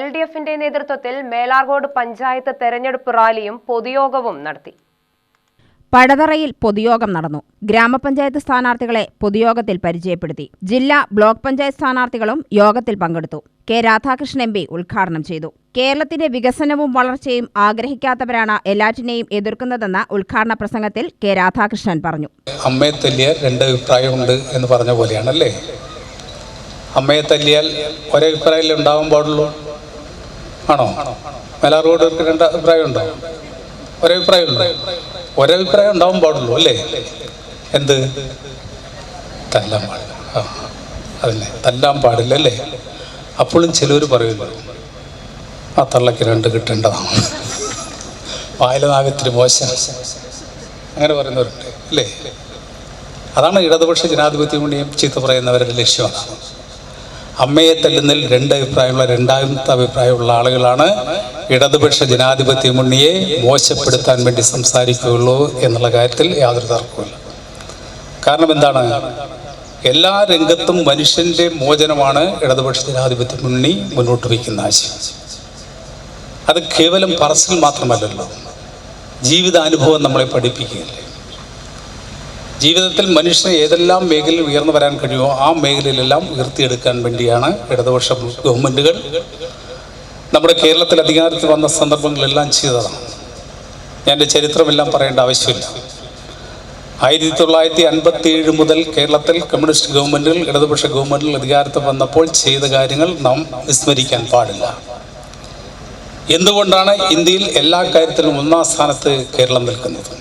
LDFന്റെ നേതൃത്വത്തിൽ മേലാർകോട് പഞ്ചായത്ത് തെരഞ്ഞെടുപ്പ് റാലിയും പൊതുയോഗവും നടത്തി. പടതറയിൽ പൊതുയോഗം നടന്നു. ഗ്രാമപഞ്ചായത്ത് സ്ഥാനാർത്ഥികളെ പൊതുയോഗത്തിൽ പരിചയപ്പെടുത്തി. ജില്ലാ ബ്ലോക്ക് പഞ്ചായത്ത് സ്ഥാനാർത്ഥികളും യോഗത്തിൽ പങ്കെടുത്തു. കെ രാധാകൃഷ്ണൻ MP ഉദ്ഘാടനം ചെയ്തു. കേരളത്തിന്റെ വികസനവും വളർച്ചയും ആഗ്രഹിക്കാത്തവരാണ് എല്ലാറ്റിനെയും എതിർക്കുന്നതെന്ന് ഉദ്ഘാടന പ്രസംഗത്തിൽ കെ രാധാകൃഷ്ണൻ പറഞ്ഞു. അമ്മയെ തല്ലിയാൽ രണ്ട് അഭിപ്രായമുണ്ട് എന്ന് പറഞ്ഞ പോലെയാണല്ലേ. അമ്മയെ തല്ലിയാൽ ഒരഭിപ്രായം ഉണ്ടാവാൻ പാടുള്ളൂ ആണോ? മേലാർകോടുകാർക്ക് രണ്ട് അഭിപ്രായം ഉണ്ടോ? ഒരഭിപ്രായം ഉണ്ടാവാൻ പാടുള്ളൂ അല്ലേ? എന്ത്? തല്ലാൻ പാടില്ല. അതല്ലേ, തല്ലാൻ പാടില്ല അല്ലേ? അപ്പോഴും ചിലർ പറയുമല്ലോ, ആ തള്ളക്ക് രണ്ട് കിട്ടേണ്ടതാണ്, വായലനാഗത്തിന് മോശം, അങ്ങനെ പറയുന്നവരുണ്ട് അല്ലേ? അതാണ് ഇടതുപക്ഷ ജനാധിപത്യ മുന്നണിയും ചീത്ത പറയുന്നവരുടെ ലക്ഷ്യമാണ്. അമ്മയെ തല്ലുന്നതിൽ രണ്ടാമത്തെ അഭിപ്രായമുള്ള ആളുകളാണ് ഇടതുപക്ഷ ജനാധിപത്യ മുന്നണിയെ മോശപ്പെടുത്താൻ വേണ്ടി സംസാരിക്കുകയുള്ളൂ എന്നുള്ള കാര്യത്തിൽ യാതൊരു തർക്കവുമില്ല. കാരണം എന്താണ്? എല്ലാ രംഗത്തും മനുഷ്യന്റെ മോചനമാണ് ഇടതുപക്ഷ ജനാധിപത്യ മുന്നണി മുന്നോട്ട് വയ്ക്കുന്ന ആശയം. അത് കേവലം പറച്ചിൽ മാത്രമല്ലല്ലോ, ജീവിതാനുഭവം നമ്മളെ പഠിപ്പിക്കുകയല്ലേ. ജീവിതത്തിൽ മനുഷ്യന് ഏതെല്ലാം മേഖലയിൽ ഉയർന്നു വരാൻ കഴിയുമോ ആ മേഖലയിലെല്ലാം ഉയർത്തിയെടുക്കാൻ വേണ്ടിയാണ് ഇടതുപക്ഷ ഗവൺമെൻറ്റുകൾ നമ്മുടെ കേരളത്തിൽ അധികാരത്തിൽ വന്ന സന്ദർഭങ്ങളെല്ലാം ചെയ്തതാണ്. ഞാൻ എൻ്റെ ചരിത്രമെല്ലാം പറയേണ്ട ആവശ്യമില്ല. 1957 മുതൽ കേരളത്തിൽ കമ്മ്യൂണിസ്റ്റ് ഗവൺമെൻറ്റുകൾ, ഇടതുപക്ഷ ഗവൺമെൻറ്റുകൾ അധികാരത്തിൽ വന്നപ്പോൾ ചെയ്ത കാര്യങ്ങൾ നാം വിസ്മരിക്കാൻ പാടില്ല. എന്തുകൊണ്ടാണ് ഇന്ത്യയിൽ എല്ലാ കാര്യത്തിലും ഒന്നാം സ്ഥാനത്ത് കേരളം നിൽക്കുന്നത്?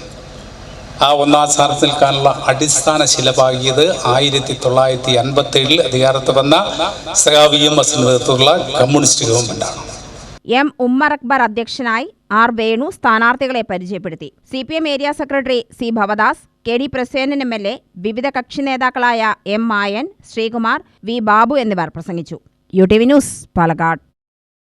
ആ ഒന്നാം സ്ഥാനത്ത് നിൽക്കാനുള്ള അടിസ്ഥാന ശിലപാകിയത് 1957 അധികാരത്തിൽ വന്ന VMS നേതൃത്വത്തിലുള്ള കമ്മ്യൂണിസ്റ്റ് ഗവൺമെന്റാണ്. M. ഉമ്മർ അക്ബർ അധ്യക്ഷനായി, R. വേണു സ്ഥാനാർത്ഥികളെ പരിചയപ്പെടുത്തി. CPM area secretary C. Bhavadas, KD Prasenan MLA, വിവിധ കക്ഷി നേതാക്കളായ M. മായൻ, ശ്രീകുമാർ, V. ബാബു എന്നിവർ പ്രസംഗിച്ചു. UTV news, Palakkad.